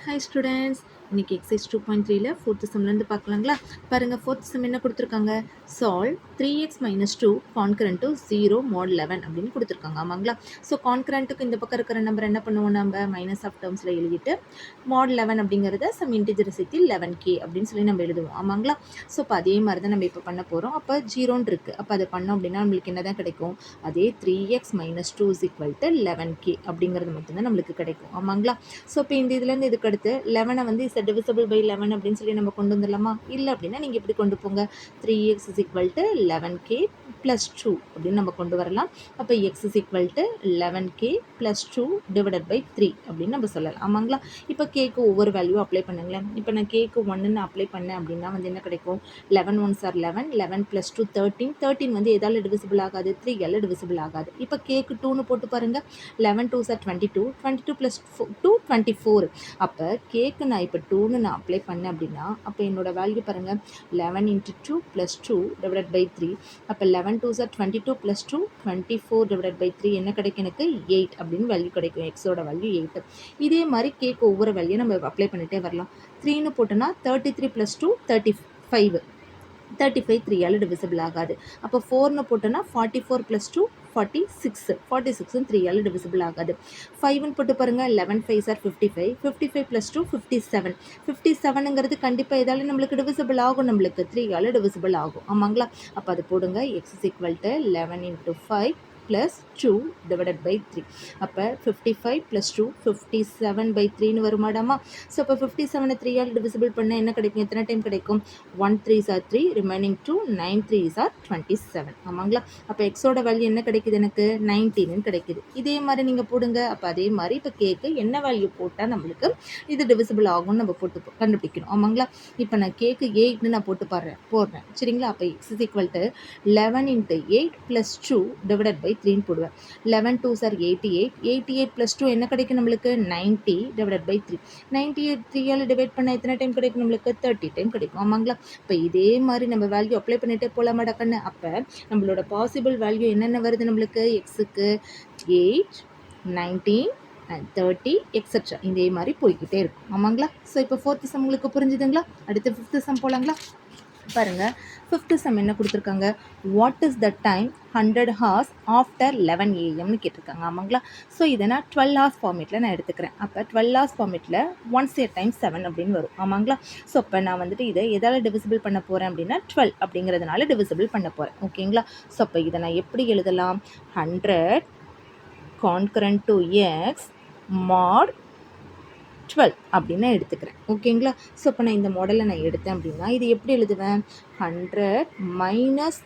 Hi students, இன்னைக்கு exercise 2.3ல fourth சம்லேருந்து பார்க்கலாங்களா. பாருங்கள், fourth some என்ன கொடுத்துருக்காங்க, solve 3x minus 2 concurrent to 0 mod 11 அப்படின்னு கொடுத்துருக்காங்க. ஆமாங்களா. ஸோ கான்கரண்ட்டுக்கு இந்த பக்கம் இருக்கிற நம்பர் என்ன பண்ணுவோம், நம்ம மைனஸ் ஆஃப் டேர்ம்ஸில் எழுதிட்டு mod 11 அப்படிங்கிறத சம் இன்டிஜர் சேர்த்து 11k அப்படின்னு சொல்லி நம்ம எழுதுவோம். ஆமாங்களா. ஸோ இப்போ அதே மாதிரி தான் நம்ம இப்போ பண்ண போகிறோம். அப்போ 0 இருக்குது, அப்போ அதை பண்ணோம் அப்படின்னா நம்மளுக்கு என்ன தான் கிடைக்கும், அதே 3x minus 2 is equal to 11k அப்படிங்கிறது மட்டும்தான் நம்மளுக்கு கிடைக்கும். ஆமாங்களா. ஸோ இப்போ இந்த இதுலேருந்து இதுக்கு அடுத்து 11 வந்து இஸ் டிவிசிபிள் பை 11 அப்படின்னு சொல்லி நம்ம கொண்டு வந்துடலாமா. இல்லை அப்படின்னா நீங்கள் இப்படி கொண்டு போங்க, 3x is equal to 11k plus 2 அப்படின்னு நம்ம கொண்டு வரலாம். அப்போ x is equal to 11k plus 2 divided by 3 அப்படின்னு நம்ம சொல்லலாம். ஆமாங்களா. இப்போ கேக்கு ஒவ்வொரு வேல்யூ அப்ளை பண்ணுங்களேன். இப்போ நான் கேக்கு 1ன்னு அப்ளை பண்ணேன் அப்படின்னா வந்து என்ன கிடைக்கும், 11 1s are 11, 11 plus 2 13, 13 வந்து எதால் டிவிசிபிள் ஆகாது, 3 டிவிசிபிள் ஆகாது. இப்போ கேக்கு 2ன்னு போட்டு பாருங்கள், 11 2s are 22, 22 plus 2 24. அப்போ கேக்கு நான் இப்போ 2ன்னு நான் அப்ளை பண்ணேன் அப்படின்னா அப்போ என்னோட வேல்யூ பாருங்கள், 11 into 2 plus 2 divided by 3. அப்போ 11 2s are 22 plus 2 24 divided by 3 என்ன கிடைக்கும், எனக்கு 8 அப்படின்னு வேல்யூ கிடைக்கும். எக்ஸோட வேல்யூ 8. இதே மாதிரி கேக்கு ஒவ்வொரு வேல்யூ நம்ம அப்ளை பண்ணிகிட்டே வரலாம். 3ன்னு போட்டோன்னா 33 plus 2 35, 35 3ஆல் டிவிசிபிள் ஆகாது. அப்போ 4ன்னு போட்டோன்னா 44 plus 2 46, 46 3ஆல் டிவிசிபிள் ஆகாது. 5ன்னு போட்டு பாருங்கள், 11 5s are 55, 55 plus 2 57, 57ங்கிறது கண்டிப்பாக எதாலும் நம்மளுக்கு டிவிசிபிள் ஆகும், நம்மளுக்கு 3ஆல் டிவிசிபிள் ஆகும். ஆமாங்களா. அப்போ அது போடுங்க, x is equal to 11 into 5 plus 2 divided by 3. அப்போ 55 plus 2 57 by 3ன்னு வருமாடாமா. ஸோ அப்போ 57 3ஆல் டிவிசிபிள் பண்ண என்ன கிடைக்கும், எத்தனை டைம் கிடைக்கும், 1 3s are 3, remaining 2, 9 3s are 27. ஆமாங்களா. அப்போ எக்ஸோட வேல்யூ என்ன கிடைக்குது, எனக்கு 19 கிடைக்குது. இதே மாதிரி நீங்கள் போடுங்க. அப்போ அதே மாதிரி இப்போ கேக்கு என்ன வேல்யூ போட்டால் நம்மளுக்கு இது டிவிசிபிள் ஆகும்னு நம்ம போட்டு கண்டுபிடிக்கணும். ஆமாங்களா. இப்போ நான் கேக்கு 8ன்னு நான் போடுறேன் சரிங்களா. அப்போ x is equal to 11 into 8 plus 2 divided by 3ன்னு போடுவேன். 11 2s are 88, 88 plus 2 என்ன கிடைக்கும் நம்மளுக்கு, 90 divided by 3. 98 3ஆல் டிவைட் பண்ண எத்தனை டைம் கிடைக்கும், நம்மளுக்கு 30 டைம் கிடைக்கும். ஆமாங்களா. இப்போ இதே மாதிரி நம்ம வேல்யூ அப்ளை பண்ணிகிட்டே போகலாமாடா கண்ணு. அப்போ நம்மளோட பாசிபிள் வேல்யூ என்னென்ன வருது நம்மளுக்கு, எக்ஸுக்கு 8 19 and 30 எக்ஸட்ரா இதே மாதிரி போய்கிட்டே இருக்கும். ஆமாங்களா. ஸோ இப்போ 4th சம் உங்களுக்கு புரிஞ்சுதுங்களா. அடுத்து 5th சம் போகலாங்களா. பாருங்கள், 5th சம் என்ன கொடுத்துருக்காங்க, what is the time 100 hours after 11 AM கேட்டிருக்காங்க. ஆமாங்களா. ஸோ இதை நான் 12 hours ஃபார்மேட்டில் நான் எடுத்துக்கிறேன். அப்போ 12 hours ஃபார்மேட்டில் 1 × 7 அப்படின்னு வரும். ஆமாங்களா. ஸோ அப்போ நான் வந்துட்டு இதை எதால் டிவிசிபிள் பண்ண போகிறேன் அப்படின்னா 12 அப்படிங்கிறதுனால டிவிசிபிள் பண்ண போகிறேன். ஓகேங்களா. ஸோ அப்போ இதை நான் எப்படி எழுதலாம், 100 concurrent to x mod 12 அப்படின்னு நான் எடுத்துக்கிறேன். ஓகேங்களா. ஸோ இப்போ நான் இந்த மாடலை நான் எடுத்தேன் அப்படின்னா இது எப்படி எழுதுவேன், 100 minus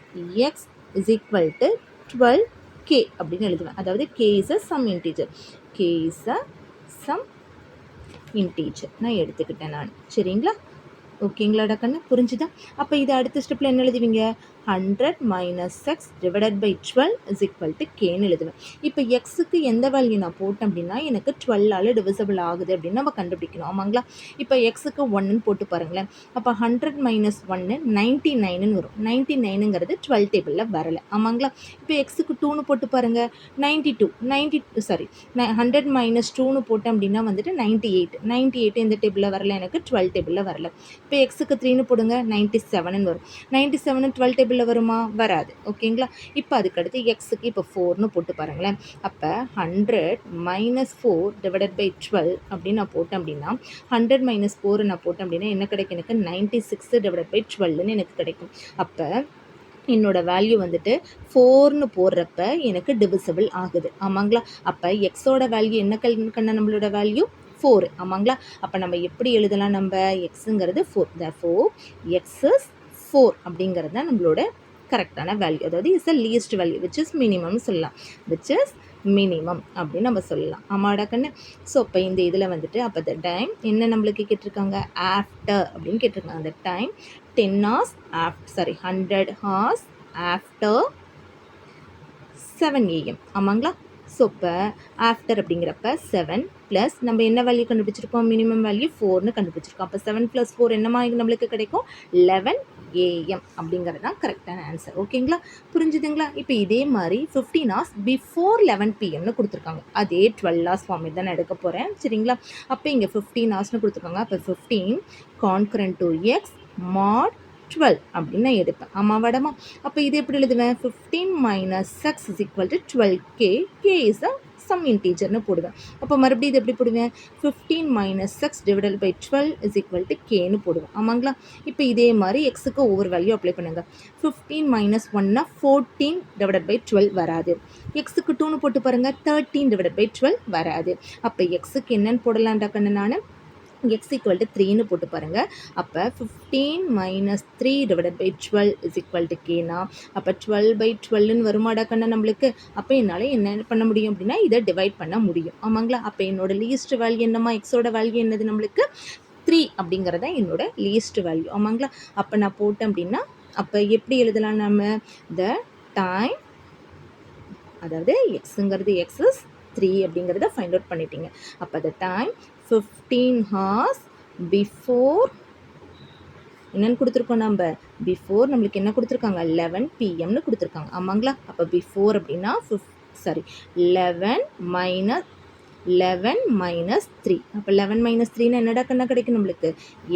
x is equal to 12k அப்படின்னு எழுதுவேன். அதாவது k is a some integer, k is a some integer நான் எடுத்துக்கிட்டேன் நான். சரிங்களா. ஓகேங்களாடா கண்ணு, புரிஞ்சுதா. அப்போ இது அடுத்த ஸ்டெப்பில் என்ன எழுதுவீங்க, 100 minus x divided by 12 is equal to kன்னு எழுதுவேன். இப்போ எக்ஸுக்கு எந்த வேல்யூ நான் போட்டேன் அப்படின்னா எனக்கு 12ஆல் டிவிசிபிள் ஆகுது அப்படின்னு நம்ம கண்டுபிடிக்கணும். ஆமாங்களா. இப்போ எக்ஸுக்கு 1ன்னு போட்டு பாருங்களேன். அப்போ 100 minus 1 99ன்னு வரும். 99ங்கிறது 12 டேபிளில் வரலை. ஆமாங்களா. இப்போ எக்ஸுக்கு 2ன்னு போட்டு பாருங்கள், 100 minus 2ன்னு போட்டேன் அப்படின்னா வந்துட்டு 98 இந்த டேபிளில் வரல, எனக்கு 12 டேபிளில் வரல. இப்போ எக்ஸுக்கு 3ன்னு போடுங்க, 97ன்னு வரும். 97 12 டேபிளில் வருமா, வராது. ஓகேங்களா. இப்போ அதுக்கடுத்து எக்ஸுக்கு இப்போ 4ன்னு போட்டு பாருங்களேன். அப்போ 100 minus 4 divided by 12 அப்படின்னு நான் போட்டேன் அப்படின்னா 100 minus 4 நான் போட்டேன் அப்படின்னா என்ன கிடைக்கும், எனக்கு 96 divided by 12ன்னு எனக்கு கிடைக்கும். அப்போ என்னோட வேல்யூ வந்துட்டு 4ன்னு போடுறப்ப எனக்கு டிவிசிபிள் ஆகுது. ஆமாங்களா. அப்போ எக்ஸோட வேல்யூ என்ன கண்ணா, நம்மளோட வேல்யூ 4. ஆமாங்களா. அப்போ நம்ம எப்படி எழுதலாம், நம்ம எக்ஸுங்கிறது 4, therefore x is 4 அப்படிங்கிறது தான் நம்மளோட கரெக்டான வேல்யூ. அதாவது is a least value which is minimum சொல்லலாம், விச் இஸ் மினிமம் அப்படின்னு நம்ம சொல்லலாம். ஆமாடா கண்ணு. ஸோ இப்போ இந்த இதில் வந்துட்டு அப்போ த டைம் என்ன நம்மளுக்கு கேட்டிருக்காங்க, ஆஃப்டர் அப்படின்னு கேட்டிருக்காங்க. அந்த time 10 hours after 100 hours after 7 AM. ஆமாங்களா. ஸோ இப்போ ஆஃப்டர் அப்படிங்கிறப்ப 7 ப்ளஸ் நம்ம என்ன வேல்யூ கண்டுபிடிச்சிருக்கோம், மினிமம் வேல்யூ 4ன்னு கண்டுபிடிச்சிருக்கோம். அப்போ 7 + 4 என்னமா நம்மளுக்கு கிடைக்கும், 11 AM அப்படிங்கிறது தான் கரெக்டான ஆன்சர். ஓகேங்களா, புரிஞ்சுதுங்களா? இப்போ இதே மாதிரி 15 hours பிஃபோர் 11 PMன்னு கொடுத்துருக்காங்க. அதே 12 hours ஃபார்மேட் தான் நான் எடுக்க போகிறேன். சரிங்களா, அப்போ இங்கே 15 hoursனு கொடுத்துருக்காங்க. அப்போ 15 கான்கரண்ட் டு எக்ஸ் மாட் 12 அப்படின்னு நான் எடுப்பேன். ஆமாம் வடமா? அப்போ இது எப்படி எழுதுவேன், 15 - x is equal to 12k, k is a some இன்டீஜர்னு போடுவேன். அப்போ மறுபடியும் இது எப்படி போடுவேன், 15 - x divided by 12 is equal to kன்னு போடுவேன். ஆமாங்களா, இப்போ இதே மாதிரி எக்ஸுக்கு ஒவ்வொரு வேல்யூ அப்ளை பண்ணுங்கள். 15 - 1 14 divided by 12 வராது. எக்ஸுக்கு 2ன்னு போட்டு பாருங்கள், 13 divided by 12 வராது. அப்போ எக்ஸுக்கு என்னன்னு போடலான்டா கண்ணு, நான் x equal to 3ன்னு போட்டு பாருங்கள். அப்போ 15 - 3 divided by 12 is equal to kனா, அப்போ 12/12ன்னு வருமாடா கண்ணா நம்மளுக்கு. அப்போ என்னால் என்ன பண்ண முடியும் அப்படின்னா இதை டிவைட் பண்ண முடியும். ஆமாங்களா, அப்போ என்னோட லீஸ்ட் வேல்யூ என்னம்மா, எக்ஸோட வேல்யூ என்னது நம்மளுக்கு 3 அப்படிங்கிறத என்னோட லீஸ்ட் வேல்யூ. ஆமாங்களா, அப்போ நான் போட்டேன் அப்படின்னா அப்போ எப்படி எழுதலாம் நம்ம, த டைம், அதாவது எக்ஸுங்கிறது எக்ஸஸ் 3 அப்படிங்கிறத ஃபைண்ட் அவுட் பண்ணிட்டீங்க. அப்போ த டைம் 15 hours பிஃபோர் என்னென்னு கொடுத்துருக்கோம் நம்ம, பிஃபோர் நம்மளுக்கு என்ன கொடுத்துருக்காங்க, 11 PMன்னு கொடுத்துருக்காங்க. ஆமாங்களா, அப்போ பிஃபோர் அப்படின்னா 11 - 3. அப்போ 11 - 3ன்னா என்னடா கண்ணா கிடைக்கும் நம்மளுக்கு,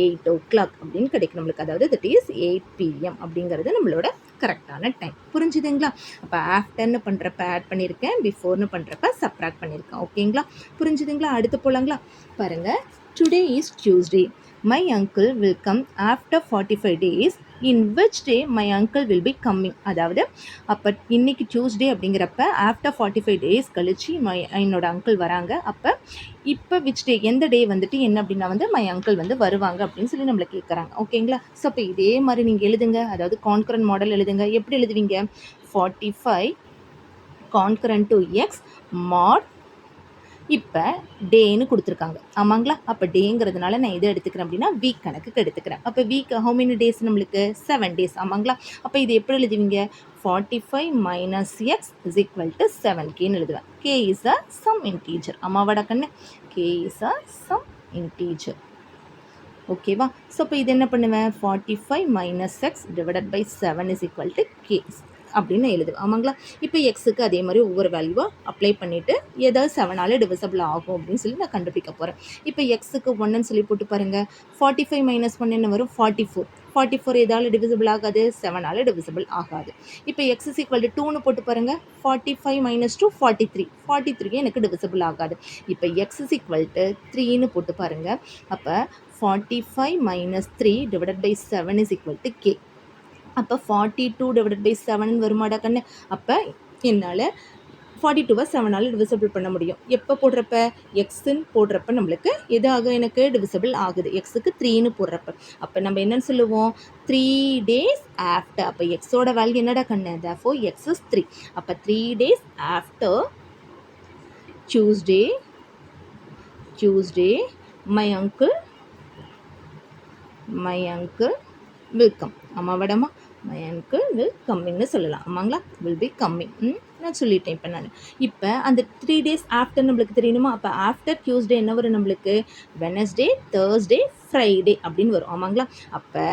8 o'clock அப்படின்னு கிடைக்கும் நம்மளுக்கு. அதாவது தட் இஸ் 8 PM அப்படிங்கிறது நம்மளோட கரெக்டான டைம். புரிஞ்சுதுங்களா? அப்போ ஆஃப்டர்னு பண்ணுறப்ப ஆட் பண்ணியிருக்கேன், பிஃபோர்னு பண்ணுறப்ப சப்ராக்ட் பண்ணியிருக்கேன். ஓகேங்களா, புரிஞ்சுதுங்களா? அடுத்து போகலாங்களா, பாருங்கள். Today is Tuesday, my uncle will come after 45 days, in which day my uncle will be coming. அதாவது அப்போ இன்றைக்கி டியூஸ்டே அப்படிங்கிறப்ப ஆஃப்டர் 45 days கழிச்சு என்னோட அங்கிள் வராங்க. அப்போ இப்போ விச் டே, எந்த டே வந்துட்டு என்ன அப்படின்னா வந்து மை அங்கிள் வந்து வருவாங்க அப்படின்னு சொல்லி நம்மளை கேட்குறாங்க. ஓகேங்களா, ஸோ அப்போ இதே மாதிரி நீங்கள் எழுதுங்க. அதாவது கான்கரண்ட் மாடல் எழுதுங்க. எப்படி எழுதுவீங்க, 45 கான்கரண்ட் டு எக்ஸ் மாட், இப்போ டேன்னு கொடுத்துருக்காங்க. ஆமாங்களா, அப்போ டேங்கிறதுனால நான் எதை எடுத்துக்கிறேன் அப்படின்னா வீக் கணக்குக்கு எடுத்துக்கிறேன். அப்போ வீக் ஹவு மெனி டேஸ் நம்மளுக்கு, 7 days. ஆமாங்களா, அப்போ இது எப்படி எழுதுவீங்க, 45 - x is equal to 7kன்னு எழுதுவேன். k is a some integer. ஆமாவாடா கண்ணு, k is a some integer. ஓகேவா, ஸோ இப்போ இது என்ன பண்ணுவேன், 45 - x divided by 7 is equal to k அப்படின்னு எழுதுவேன். ஆமாங்களா, இப்போ எக்ஸுக்கு அதே மாதிரி ஒவ்வொரு வேல்யூவாக அப்ளை பண்ணிவிட்டு ஏதாவது 7ஆல் டிவிசபிள் ஆகும் அப்படின்னு சொல்லி நான் கண்டுபிடிக்க போகிறேன். இப்போ எக்ஸுக்கு 1ன்னு சொல்லி போட்டு பாருங்கள். 45 - 1 என்ன வரும், 44. 44 எதால் டிவிசிபிள் ஆகாது, 7ஆல் டிவிசிபிள் ஆகாது. இப்போ எக்ஸ் இஸ் ஈக்குவல் டு 2ன்னு போட்டு பாருங்கள். 45 - 2 43. 43 எனக்கு டிவிசிபிள் ஆகாது. இப்போ எக்ஸ் இஸ் ஈக்குவல் டு 3ன்னு போட்டு பாருங்கள். அப்போ 45 - 3 divided by 7 is equal to k. அப்போ 42 divided by 7 வருமாடா கண்ணு. அப்போ என்னால் 42 7ஆல் டிவிசிபிள் பண்ண முடியும். எப்போ போடுறப்ப, எக்ஸுன்னு போடுறப்ப நம்மளுக்கு எதாக எனக்கு டிவிசிபிள் ஆகுது, எக்ஸுக்கு 3ன்னு போடுறப்ப. அப்போ நம்ம என்னன்னு சொல்லுவோம், 3 days ஆஃப்டர். அப்போ எக்ஸோட வேல்யூ என்னடா கண்ணு, therefore எக்ஸ் இஸ் 3. அப்போ 3 days after Tuesday my uncle will come. ஆமாவடமா, மை அங்கிள் வில் கம்மிங்னு சொல்லலாம். ஆமாங்களா, வில் பி கம்மிங் நான் சொல்லிட்டேன். இப்போ அந்த 3 days ஆஃப்டர் நம்மளுக்கு தெரியணுமா. அப்போ ஆஃப்டர் டியூஸ்டே என்ன வரும் நம்மளுக்கு, வெனஸ்டே, தேர்ஸ்டே, ஃப்ரைடே அப்படின்னு வரும். ஆமாங்களா, அப்போ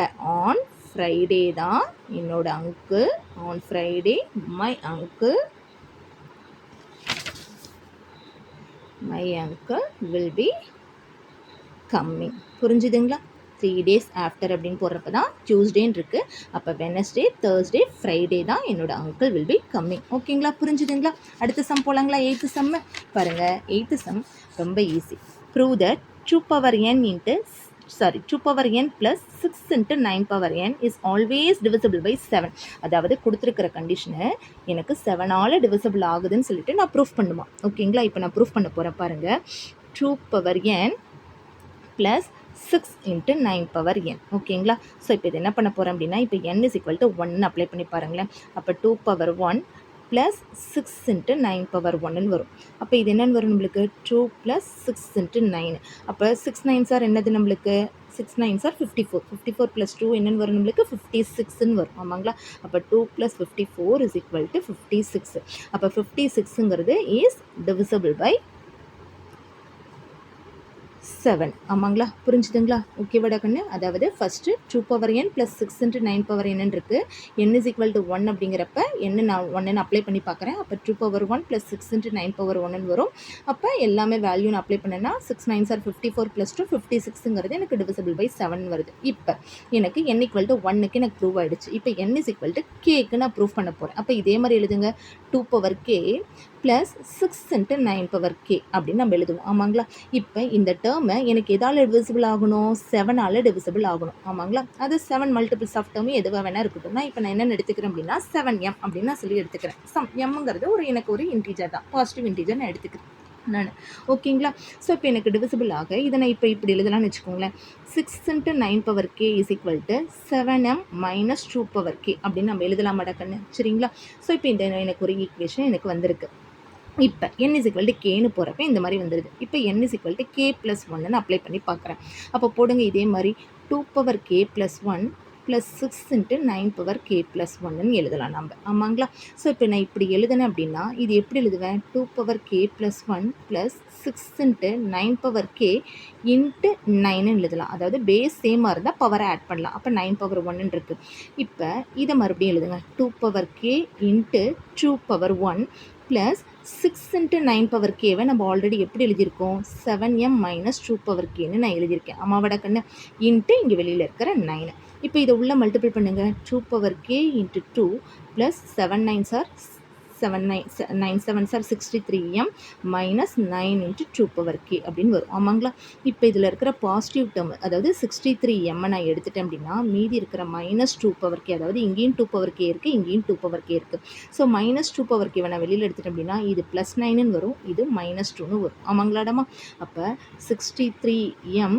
ஆன் ஃப்ரைடே தான் என்னோட uncle, on Friday my uncle will be coming. புரிஞ்சுதுங்களா, 3 days ஆஃப்டர் அப்படின்னு போடுறப்ப தான் டியூஸ்டேன்னு இருக்குது. அப்போ வெனஸ்டே, தேர்ஸ்டே, ஃப்ரைடே தான் என்னோட அங்கிள் வில் பி கம்மிங். ஓகேங்களா, புரிஞ்சுதுங்களா? அடுத்த சம் போகலாங்களா, 8th சம் பாருங்கள். 8th சம் ரொம்ப easy. Prove that 2 power n plus 6 into 9 power n is always divisible by 7. அதாவது கொடுத்துருக்கிற கண்டிஷனை எனக்கு 7ஆல் டிவிசிபிள் ஆகுதுன்னு சொல்லிட்டு நான் ப்ரூஃப் பண்ணுமா. ஓகேங்களா, இப்போ நான் ப்ரூஃப் பண்ண போகிறேன் பாருங்கள். 2 power n plus 6 into 9 power n. ஓகேங்களா, ஸோ இப்போ இது என்ன பண்ண போகிறேன் அப்படின்னா, இப்போ n is equal to 1 apply பண்ணி பாருங்களேன். அப்போ 2 power 1 plus 6 into 9 power 1ன்னு வரும். அப்போ இது என்னென்னு வரும் நம்மளுக்கு, 2 plus 6 into 9. அப்போ 6 9s are என்னது நம்மளுக்கு, 6 9s are 54. 54 plus 2 என்னென்னு வரும் நம்மளுக்கு, 56ன்னு வரும். ஆமாங்களா, அப்போ 2 plus 54 is equal to 56. அப்போ 56ங்கிறது is divisible by 7 ஆமாங்களா? புரிஞ்சுதுங்களா? ஓகேவாடா கண்ணு? அதாவது first 2 power n + 6 × 9 power n இருக்கு. n = 1 அப்படிங்கிறப்ப n நான் 1ன்னு அப்ளை பண்ணி பார்க்குறேன். அப்போ 2 பவர் 1 + 6 × 9 பவர் 1ன்னு வரும். அப்போ எல்லாமே வேல்யூ நான் அப்ளை பண்ணேன்னா 6 9s are 54 + 2 56ங்கிறது எனக்கு டிவிசிபிள் பை 7 வருது. இப்போ எனக்கு n = 1க்கு எனக்கு ப்ரூவ் ஆகிடுச்சு. இப்போ n = kக்கு நான் ப்ரூவ் பண்ண போகிறேன். அப்போ இதே மாதிரி எழுதுங்க. 2 பவர் k + 6 × 9 பவர் k அப்படின்னு நம்ம எழுதுவோம். ஆமாங்களா? இப்போ இந்த டேர்மை எனக்கு எதால் டிவிசிபிள் ஆகணும்? 7ஆல் டிவிசிபிள் ஆகணும். ஆமாங்களா? அது 7 மல்டிபிள்ஸ் ஆஃப் டேர்ம் எதுவாக வேணால் இருக்கட்டும். நான் இப்போ நான் என்னென்னு எடுத்துக்கிறேன் அப்படின்னா 7m அப்படின்னு நான் சொல்லி எடுத்துக்கிறேன். mங்கிறது எனக்கு ஒரு இன்டீஜர் தான், பாசிட்டிவ் இன்டீஜர் நான் எடுத்துக்கிறேன் நான். ஓகேங்களா? ஸோ இப்போ எனக்கு டிவிசிபிள் ஆக இதை நான் இப்போ இப்படி எழுதலாம்னு வச்சுக்கோங்களேன். 6 × 9 power k = 7m - 2 power k அப்படின்னு நம்ம எழுதலாமாடா கண்ணு? சரிங்களா? ஸோ இப்போ இந்த எனக்கு ஒரு ஈக்குவேஷன் எனக்கு வந்திருக்கு. இப்போ n = kன்னு போகிறப்ப இந்த மாதிரி வந்துடுது. இப்போ n = k + 1ன்னு அப்ளை பண்ணி பார்க்குறேன். அப்போ போடுங்க இதே மாதிரி 2 பவர் k + 1 + 6 × 9 பவர் k + 1ன்னு எழுதலாம் நம்ம. ஆமாங்களா? ஸோ இப்போ நான் இப்படி எழுதுனேன் அப்படின்னா இது எப்படி எழுதுவேன்? 2 பவர் k + 1 + 6 × 9 பவர் k × 9ன்னு எழுதலாம். அதாவது பேஸ் சேமாக இருந்தால் பவரை ஆட் பண்ணலாம். அப்போ 9 பவர் 1ன்னு இருக்குது. இப்போ இதை மறுபடியும் எழுதுங்க. 2 பவர் k × 2 பவர் 1 + 6 × 9 பவர் கேவை நம்ம ஆல்ரெடி எப்படி எழுதியிருக்கோம்? 7m - 2 பவர் கேன்னு நான் எழுதியிருக்கேன். அம்மாவோட கண்ணு இன்ட்டு இங்கே வெளியில் இருக்கிற 9. இப்போ இதை உள்ள மல்டிபிள் பண்ணுங்கள். 2 power k × 2 + 7 9s are 9 7s are 63m - 9 × 2 power k அப்படின்னு வரும். ஆமாங்களா? இப்போ இதில் இருக்கிற பாசிட்டிவ் டேர்ம் அதாவது 63m நான் எடுத்துட்டேன் அப்படின்னா மீதி இருக்கிற -2 பவர் k, அதாவது இங்கேயும் 2 பவர் k இருக்குது, இங்கேயும் 2 பவர் k இருக்குது. ஸோ -2 பவர் k நான் வெளியில் எடுத்துட்டேன் அப்படின்னா இது +9ன்னு வரும், இது -2ன்னு வரும். ஆமாங்களாடாமா? அப்போ 63m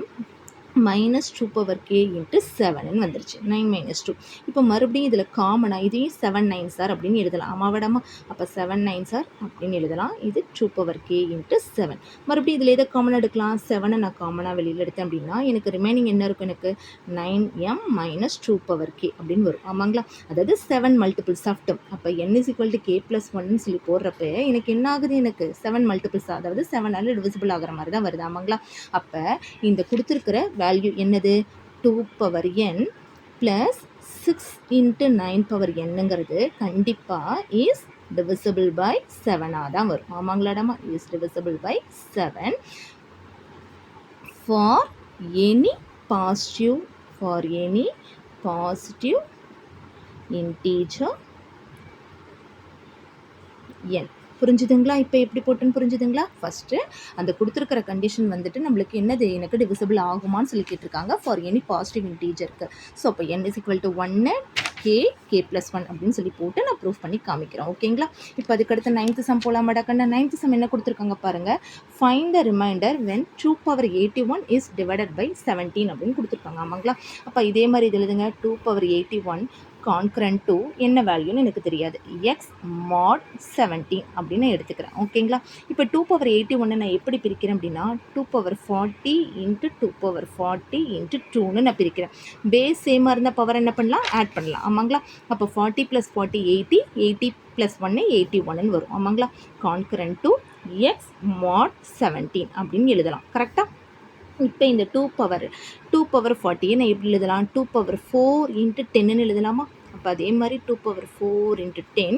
-2 பவர் k × 7ன்னு வந்துருச்சு. 9 - 2. இப்போ மறுபடியும் இதில் காமனாக இதையும் 7 9s are அப்படின்னு எழுதலாம். ஆமாவிடாமா? அப்போ 7 9s are அப்படின்னு எழுதலாம். இது 2 பவர் k × 7. மறுபடியும் இதில் எதை காமனாக எடுக்கலாம்? 7 நான் காமனாக வெளியில் எடுத்தேன் அப்படின்னா எனக்கு ரிமைனிங் என்ன இருக்கும்? எனக்கு 9m - 2 பவர் k அப்படின்னு வரும். ஆமாங்களா? அதாவது 7 மல்டிபிள்ஸ் ஆஃப் டேர்ம். அப்போ n = k + 1ன்னு சொல்லி போடுறப்ப எனக்கு என்ன ஆகுது? எனக்கு 7 மல்டிபிள்ஸ், அதாவது 7ஆல் டிவிசிபிள் ஆகிற மாதிரி தான் வருது. ஆமாங்களா? அப்போ இந்த கொடுத்துருக்கிற வேல்யூ என்னது? 2 பவர் n + 6 × 9 பவர் nங்கிறது கண்டிப்பாக இஸ் divisible by 7ஆக தான் வரும். ஆமாங்களாடாமா? Is divisible by 7 for any positive integer n. புரிஞ்சுதுங்களா? இப்போ எப்படி போட்டுன்னு புரிஞ்சுதுங்களா? ஃபஸ்ட்டு அந்த கொடுத்துருக்கிற கண்டிஷன் வந்துட்டு நம்மளுக்கு என்னது? எனக்கு டிவிசிபிள் ஆகுமான்னு சொல்லி கேட்டிருக்காங்க ஃபார் எனி பாசிட்டிவ் இன்டீஜருக்கு. ஸோ அப்போ n = 1 k + 1 அப்படின்னு சொல்லி போட்டு நான் ப்ரூஃப் பண்ணி காமிக்கிறேன். ஓகேங்களா? இப்போ அதுக்கடுத்து 9th சம் போகலாமாடா கண்ணா? 9th சம் என்ன கொடுத்துருக்காங்க பாருங்கள். Find the remainder when 2 power 81 is divided by 17 அப்படின்னு கொடுத்துருக்காங்க. ஆமாங்களா? அப்போ இதே மாதிரி இது எழுதுங்க. 2 பவர் 81 கான்கரண்ட் டு என்ன வேல்யூன்னு எனக்கு தெரியாது, x mod 17 அப்படின்னு எடுத்துக்கிறேன். ஓகேங்களா? இப்போ 2 பவர் 81 நான் எப்படி பிரிக்கிறேன் அப்படின்னா 2 பவர் 40 × 2 பவர் 40 × 2ன்னு நான் பிரிக்கிறேன். பேஸ் சேமாக இருந்தால் பவர் என்ன பண்ணலாம்? ஆட் பண்ணலாம். ஆமாங்களா? அப்போ 40 + 40 80, 80 + 1 81ன்னு வரும். ஆமாங்களா? கான்கரண்ட் டு x mod 17 அப்படின்னு எழுதலாம். கரெக்டாக? இப்போ இந்த 2 பவர் 40 நான் எப்படி எழுதலாம்? 2 பவர் 4 × 10ன்னு எழுதலாமா? அப்போ அதே மாதிரி 2 பவர் 4 × 10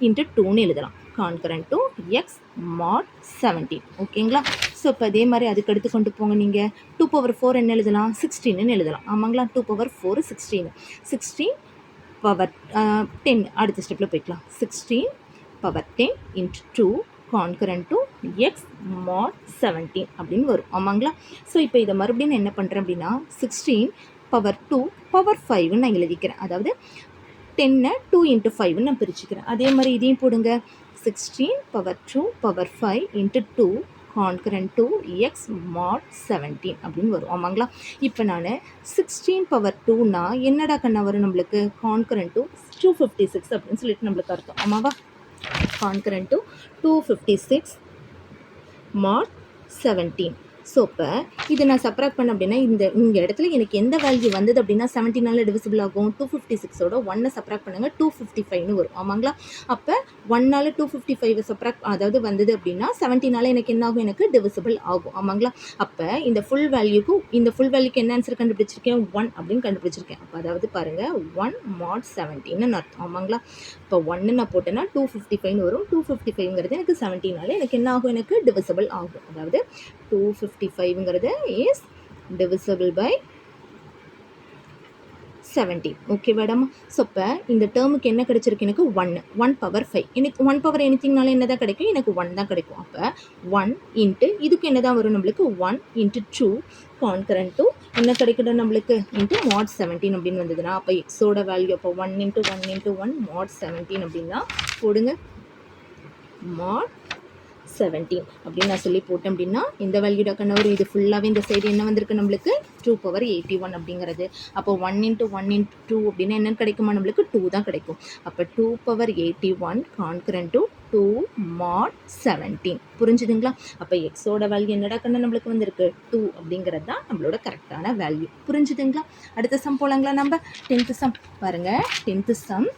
× 2ன்னு எழுதலாம். Concurrent to x mod 17. ஓகேங்களா? ஸோ இப்போ அதே மாதிரி அதுக்கு அடுத்து கொண்டு போங்க. நீங்கள் 2 பவர் 4 என்ன எழுதலாம்? 16ன்னு எழுதலாம். ஆமாங்களா? 2 பவர் 4 16 பவர் 10 அடுத்த ஸ்டெப்பில் போய்க்கலாம். 16 power 10 × 2 concurrent to x mod 17 அப்படின்னு வரும். ஆமாங்களா? ஸோ இப்போ இதை மறுபடியும் நான் என்ன பண்ணுறேன் அப்படின்னா 16 பவர் 2 பவர் 5ன்னு நான் எழுதிக்கிறேன். அதாவது 10 2 × 5ன்னு நான் பிரிச்சுக்கிறேன். அதே மாதிரி இதையும் போடுங்க. 16 power 2 power 5 × 2 concurrent to x mod 17 அப்படின்னு வரும். ஆமாங்களா? இப்போ நான் 16 பவர் 2னா என்னடா கண்ணா வரும் நம்மளுக்கு? கான்கரண்ட் டு 256 அப்படின்னு சொல்லிட்டு நம்மளுக்கு அர்த்தம். ஆமாவா? Concurrent to 256 mod 17. ஸோ இப்போ இதை நான் சப்ராக்ட் பண்ண அப்படின்னா இந்த இடத்துல எனக்கு எந்த வேல்யூ வந்தது அப்படின்னா 17 டிவிசிபிள் ஆகும். 256ஓட 1 சப்ராக்ட் பண்ணுங்கள், 255ன்னு வரும். ஆமாங்களா? அப்போ 1 255 சப்ராக்ட் அதாவது வந்தது அப்படின்னா 17 எனக்கு என்ன ஆகும், எனக்கு டிவிசிபிள் ஆகும். ஆமாங்களா? அப்போ இந்த ஃபுல் வேல்யூக்கு என்ன ஆன்சர் கண்டுபிடிச்சிருக்கேன், 1 அப்படின்னு கண்டுபிடிச்சிருக்கேன். அப்போ அதாவது பாருங்கள் 1 mod 17ன்னு அர்த்தம். ஆமாங்களா? இப்போ 1 நான் போட்டேன்னா 255ன்னு வரும். 255ங்கிறது எனக்கு 17 எனக்கு என்ன ஆகும், எனக்கு டிவிசிபிள் ஆகும். அதாவது 255ங்கிறது is divisible by 17. Okay madam. So இப்போ இந்த டேர்முக்கு என்ன கிடைச்சிருக்கு, எனக்கு 1 பவர் 5. எனக்கு 1 பவர் எனித்திங்னால என்ன தான் கிடைக்கும், எனக்கு 1 தான் கிடைக்கும். அப்போ 1 இன்ட்டு இதுக்கு என்ன தான் வரும் நம்மளுக்கு, 1 இன்ட்டு 2 கான்கரண்ட் டு என்ன கிடைக்கணும் நம்மளுக்கு, இன்ட்டு mod 17 அப்படின்னு வந்ததுன்னா அப்போ எக்ஸோட வேல்யூ அப்போ 1 இன்ட்டு 1 இன்ட்டு 1 mod 17 அப்படின்னா போடுங்க mod 17 அப்படின்னு நான் சொல்லி போட்டேன் அப்படின்னா இந்த வேல்யூட கண்ணவர் இது ஃபுல்லாகவே இந்த சைடு என்ன வந்திருக்கு நம்மளுக்கு 2 பவர் 81 அப்படிங்கிறது. அப்போ 1 இன்ட்டு 1 இன்ட்டு 2 அப்படின்னா என்னென்னு கிடைக்குமா நம்மளுக்கு 2 தான் கிடைக்கும். அப்போ 2 பவர் 81 கான்கரண்ட் டு 2 mod 17. புரிஞ்சுதுங்களா? அப்போ எக்ஸோட வேல்யூ என்னடா கண்ணு நம்மளுக்கு வந்திருக்கு 2 அப்படிங்கிறது தான் நம்மளோட கரெக்டான வேல்யூ. புரிஞ்சுதுங்களா? அடுத்த சம் போலாங்களா நம்ம 10th சம் பாருங்க. 10th sum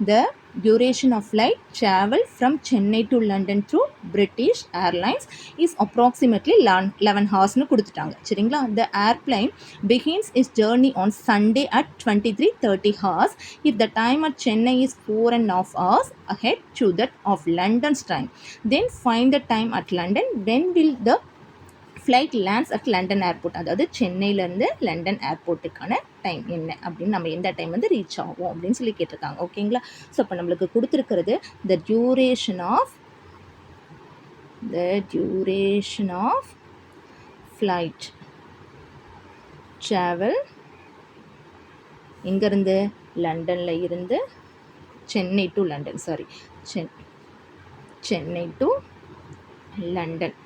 the duration of flight travel from Chennai to London through British Airlines is approximately 11 hours னு கொடுத்துட்டாங்க. சரிங்களா? The airplane begins its journey on Sunday at 23:30 hours. If the time at Chennai is 4.5 hours ahead to that of London's time, then find the time at London. When will the flight lands at London airport, அதாவது சென்னையிலேருந்து London ஏர்போர்ட்டுக்கான time என்ன அப்படின்னு நம்ம எந்த time வந்து reach ஆகும் அப்படின்னு சொல்லி கேட்டிருக்காங்க. ஓகேங்களா? ஸோ இப்போ நம்மளுக்கு கொடுத்துருக்கிறது the duration of flight travel எங்கேருந்து, லண்டனில் இருந்து Chennai to London, Chennai to London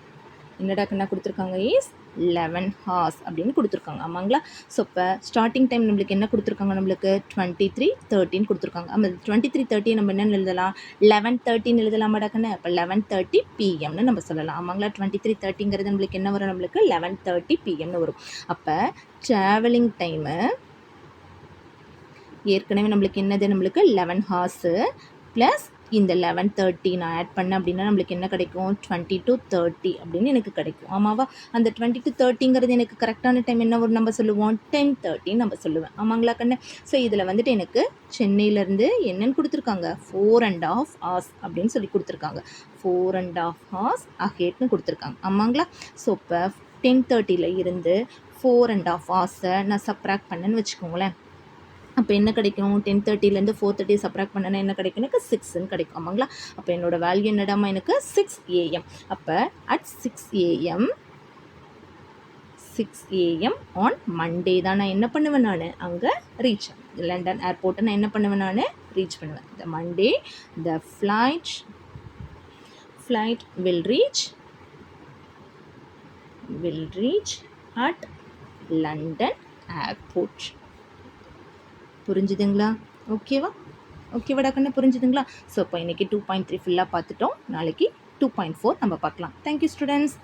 என்னடாக்குன்னா கொடுத்துருக்காங்க இஸ் 11 hours அப்படின்னு கொடுத்துருக்காங்க. ஆமாங்களா? ஸோ இப்போ ஸ்டார்டிங் டைம் நம்மளுக்கு என்ன கொடுத்துருக்காங்க, நம்மளுக்கு 23:30 கொடுத்துருக்காங்க. அந்த 23:30 நம்ம என்னென்னு எழுதலாம், 11:30 எழுதலாமாடாக்கண்ணே. அப்போ 11:30 PM நம்ம சொல்லலாம். ஆமாங்களா? 23:30ங்கிறது நம்மளுக்கு என்ன வரும், நம்மளுக்கு 11:30 PM வரும். அப்போ ட்ராவலிங் டைமு ஏற்கனவே நம்மளுக்கு என்னது, நம்மளுக்கு 11 hours ப்ளஸ் இந்த 11:30 நான் ஆட் பண்ணேன் அப்படின்னா நம்மளுக்கு என்ன கிடைக்கும், 22:30 அப்படின்னு எனக்கு கிடைக்கும். ஆமாவா? அந்த 22:30ங்கிறது எனக்கு கரெக்டான டைம் என்ன வரும் நம்ம சொல்லுவோம், 10:30 நம்ம சொல்லுவேன். ஆமாங்களா கண்ணு? ஸோ இதில் வந்துட்டு எனக்கு சென்னையிலேருந்து என்னென்னு கொடுத்துருக்காங்க, 4.5 hours அப்படின்னு சொல்லி கொடுத்துருக்காங்க. 4.5 hours அஹெட்னு கொடுத்துருக்காங்க. ஆமாங்களா? ஸோ இப்போ 10:30 இருந்து 4.5 hours நான் சப்ராக்ட் பண்ணேன்னு வச்சுக்கோங்களேன். அப்போ என்ன கிடைக்கும், 10:30 4:30 சப்ராக்ட் பண்ணனா என்ன கிடைக்கும், எனக்கு 6ன்னு கிடைக்கும். ஆமாங்களா? அப்போ என்னோடய வேல்யூ என்னடாமா, எனக்கு 6 AM. அப்போ அட் 6 AM ஆன் மண்டே தான் நான் என்ன பண்ணுவேன், நான் அங்கே ரீச் லண்டன் ஏர்போர்ட்டை நான் என்ன பண்ணுவேன், நான் ரீச் பண்ணுவேன். The Monday the flight will reach at London airport. புரிஞ்சுதுங்களா? ஓகேவாடா கண்ணு, புரிஞ்சுதுங்களா? ஸோ இப்போ இன்றைக்கி 2.3 ஃபுல்லாக பார்த்துட்டோம். நாளைக்கு 2.4 நம்ம பார்க்கலாம். Thank you students.